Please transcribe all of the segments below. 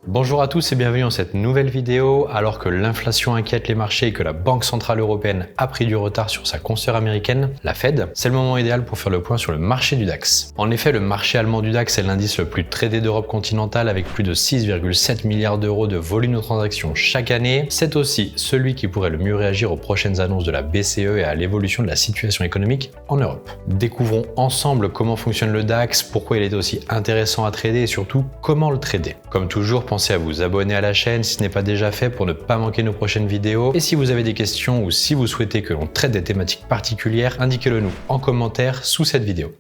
Bonjour à tous et bienvenue dans cette nouvelle vidéo. Alors que l'inflation inquiète les marchés et que la Banque Centrale Européenne a pris du retard sur sa consoeur américaine, la Fed, c'est le moment idéal pour faire le point sur le marché du DAX. En effet, le marché allemand du DAX est l'indice le plus tradé d'Europe continentale avec plus de 6,7 milliards d'euros de volume de transactions chaque année. C'est aussi celui qui pourrait le mieux réagir aux prochaines annonces de la BCE et à l'évolution de la situation économique en Europe. Découvrons ensemble comment fonctionne le DAX, pourquoi il est aussi intéressant à trader et surtout comment le trader. Comme toujours, pensez à vous abonner à la chaîne si ce n'est pas déjà fait pour ne pas manquer nos prochaines vidéos. Et si vous avez des questions ou si vous souhaitez que l'on traite des thématiques particulières, indiquez-le nous en commentaire sous cette vidéo.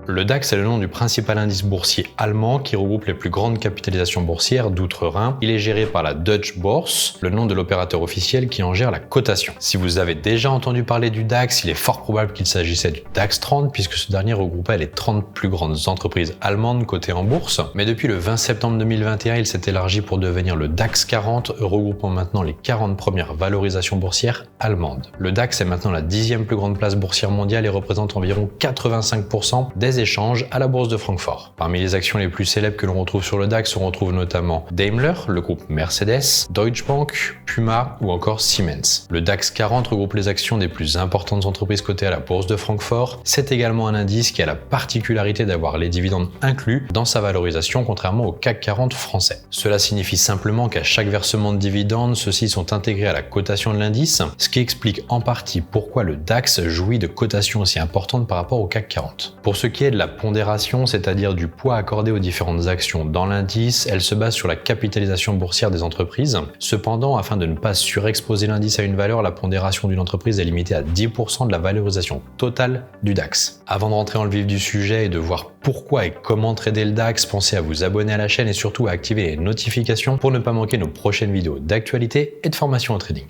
Le DAX est le nom du principal indice boursier allemand qui regroupe les plus grandes capitalisations boursières d'outre-Rhin. Il est géré par la Deutsche Börse, le nom de l'opérateur officiel qui en gère la cotation. Si vous avez déjà entendu parler du DAX, il est fort probable qu'il s'agissait du DAX 30 puisque ce dernier regroupait les 30 plus grandes entreprises allemandes cotées en bourse. Mais depuis le 20 septembre 2021, il s'est élargi pour devenir le DAX 40, regroupant maintenant les 40 premières valorisations boursières allemandes. Le DAX est maintenant la 10e plus grande place boursière mondiale et représente environ 85% des échanges à la bourse de Francfort. Parmi les actions les plus célèbres que l'on retrouve sur le DAX, on retrouve notamment Daimler, le groupe Mercedes, Deutsche Bank, Puma ou encore Siemens. Le DAX 40 regroupe les actions des plus importantes entreprises cotées à la bourse de Francfort. C'est également un indice qui a la particularité d'avoir les dividendes inclus dans sa valorisation, contrairement au CAC 40 français. Cela signifie simplement qu'à chaque versement de dividendes, ceux-ci sont intégrés à la cotation de l'indice, ce qui explique en partie pourquoi le DAX jouit de cotations aussi importantes par rapport au CAC 40. Pour ce qui est de la pondération, c'est-à-dire du poids accordé aux différentes actions dans l'indice, elle se base sur la capitalisation boursière des entreprises. Cependant, afin de ne pas surexposer l'indice à une valeur, la pondération d'une entreprise est limitée à 10% de la valorisation totale du DAX. Avant de rentrer dans le vif du sujet et de voir pourquoi et comment trader le DAX, pensez à vous abonner à la chaîne et surtout à activer les notifications pour ne pas manquer nos prochaines vidéos d'actualité et de formation au trading.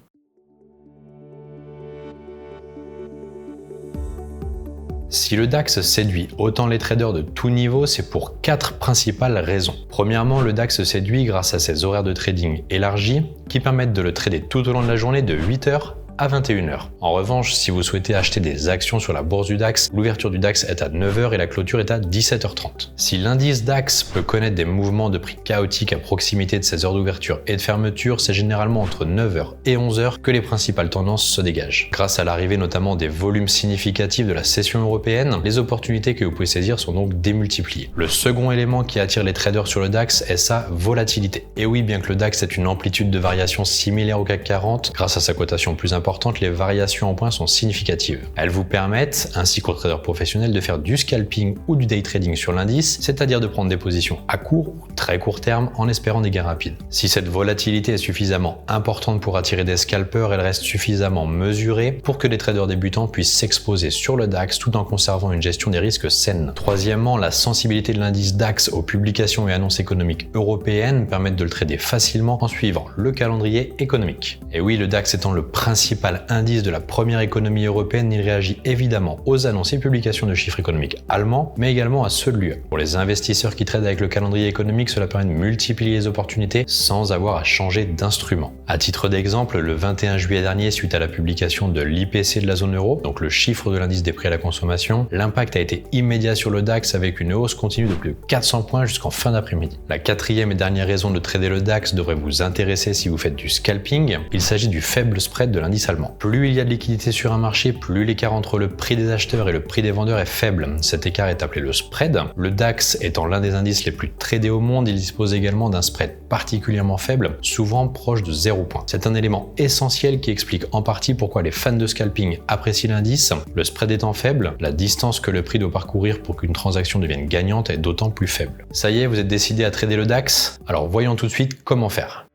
Si le DAX séduit autant les traders de tout niveau, c'est pour 4 principales raisons. Premièrement, le DAX séduit grâce à ses horaires de trading élargis qui permettent de le trader tout au long de la journée de 8h à 21h. En revanche, si vous souhaitez acheter des actions sur la bourse du DAX, l'ouverture du DAX est à 9h et la clôture est à 17h30. Si l'indice DAX peut connaître des mouvements de prix chaotiques à proximité de ses heures d'ouverture et de fermeture, c'est généralement entre 9h et 11h que les principales tendances se dégagent. Grâce à l'arrivée notamment des volumes significatifs de la session européenne, les opportunités que vous pouvez saisir sont donc démultipliées. Le second élément qui attire les traders sur le DAX est sa volatilité. Et oui, bien que le DAX ait une amplitude de variation similaire au CAC 40, grâce à sa cotation plus importante, les variations en points sont significatives. Elles vous permettent, ainsi qu'aux traders professionnels, de faire du scalping ou du day trading sur l'indice, c'est-à-dire de prendre des positions à court ou très court terme en espérant des gains rapides. Si cette volatilité est suffisamment importante pour attirer des scalpers, elle reste suffisamment mesurée pour que les traders débutants puissent s'exposer sur le DAX tout en conservant une gestion des risques saine. Troisièmement, la sensibilité de l'indice DAX aux publications et annonces économiques européennes permettent de le trader facilement en suivant le calendrier économique. Et oui, le DAX étant le principal indice de la première économie européenne, il réagit évidemment aux annonces et publications de chiffres économiques allemands, mais également à ceux de l'UE. Pour les investisseurs qui tradent avec le calendrier économique, cela permet de multiplier les opportunités sans avoir à changer d'instrument. À titre d'exemple, le 21 juillet dernier, suite à la publication de l'IPC de la zone euro, donc le chiffre de l'indice des prix à la consommation, l'impact a été immédiat sur le DAX avec une hausse continue de plus de 400 points jusqu'en fin d'après-midi. La quatrième et dernière raison de trader le DAX devrait vous intéresser si vous faites du scalping. Il s'agit du faible spread de l'indice allemand. Plus il y a de liquidité sur un marché, plus l'écart entre le prix des acheteurs et le prix des vendeurs est faible. Cet écart est appelé le spread. Le DAX étant l'un des indices les plus tradés au monde, il dispose également d'un spread particulièrement faible, souvent proche de 0 points. C'est un élément essentiel qui explique en partie pourquoi les fans de scalping apprécient l'indice. Le spread étant faible, la distance que le prix doit parcourir pour qu'une transaction devienne gagnante est d'autant plus faible. Ça y est, vous êtes décidé à trader le DAX? Alors voyons tout de suite comment faire.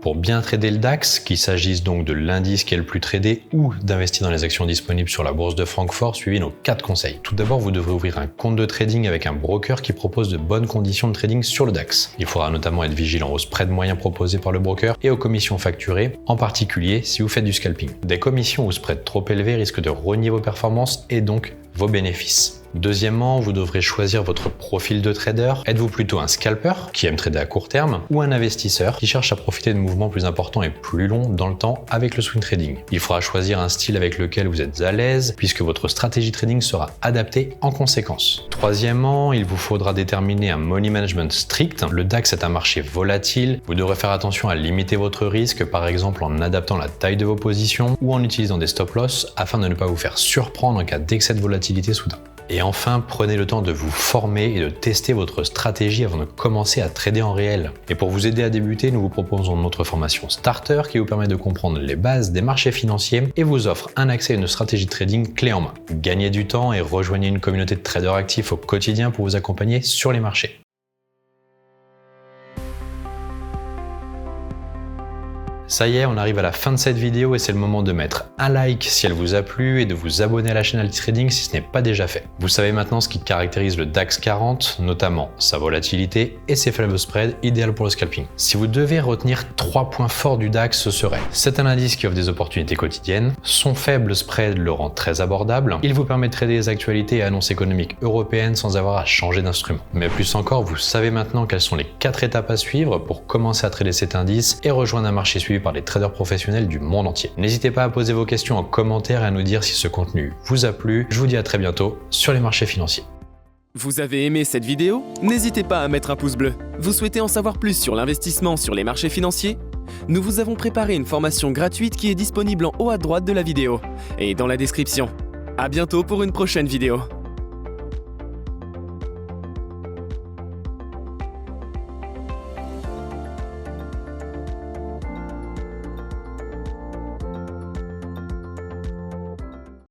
Pour bien trader le DAX, qu'il s'agisse donc de l'indice qui est le plus tradé ou d'investir dans les actions disponibles sur la bourse de Francfort, suivez nos 4 conseils. Tout d'abord, vous devrez ouvrir un compte de trading avec un broker qui propose de bonnes conditions de trading sur le DAX. Il faudra notamment être vigilant au spread moyen proposé par le broker et aux commissions facturées, en particulier si vous faites du scalping. Des commissions ou spreads trop élevés risquent de renier vos performances et donc vos bénéfices. Deuxièmement, vous devrez choisir votre profil de trader. Êtes-vous plutôt un scalper qui aime trader à court terme ou un investisseur qui cherche à profiter de mouvements plus importants et plus longs dans le temps avec le swing trading? Il faudra choisir un style avec lequel vous êtes à l'aise puisque votre stratégie trading sera adaptée en conséquence. Troisièmement, il vous faudra déterminer un money management strict. Le DAX est un marché volatile. Vous devrez faire attention à limiter votre risque, par exemple en adaptant la taille de vos positions ou en utilisant des stop loss afin de ne pas vous faire surprendre en cas d'excès de volatilité soudain. Et enfin, prenez le temps de vous former et de tester votre stratégie avant de commencer à trader en réel. Et pour vous aider à débuter, nous vous proposons notre formation Starter qui vous permet de comprendre les bases des marchés financiers et vous offre un accès à une stratégie de trading clé en main. Gagnez du temps et rejoignez une communauté de traders actifs au quotidien pour vous accompagner sur les marchés. Ça y est, on arrive à la fin de cette vidéo et c'est le moment de mettre un like si elle vous a plu et de vous abonner à la chaîne Alti Trading si ce n'est pas déjà fait. Vous savez maintenant ce qui caractérise le DAX 40, notamment sa volatilité et ses faibles spreads, idéal pour le scalping. Si vous devez retenir 3 points forts du DAX, ce serait: c'est un indice qui offre des opportunités quotidiennes, son faible spread le rend très abordable, il vous permet de trader les actualités et annonces économiques européennes sans avoir à changer d'instrument. Mais plus encore, vous savez maintenant quelles sont les 4 étapes à suivre pour commencer à trader cet indice et rejoindre un marché suivi par les traders professionnels du monde entier. N'hésitez pas à poser vos questions en commentaire et à nous dire si ce contenu vous a plu. Je vous dis à très bientôt sur les marchés financiers. Vous avez aimé cette vidéo? N'hésitez pas à mettre un pouce bleu. Vous souhaitez en savoir plus sur l'investissement sur les marchés financiers? Nous vous avons préparé une formation gratuite qui est disponible en haut à droite de la vidéo et dans la description. À bientôt pour une prochaine vidéo.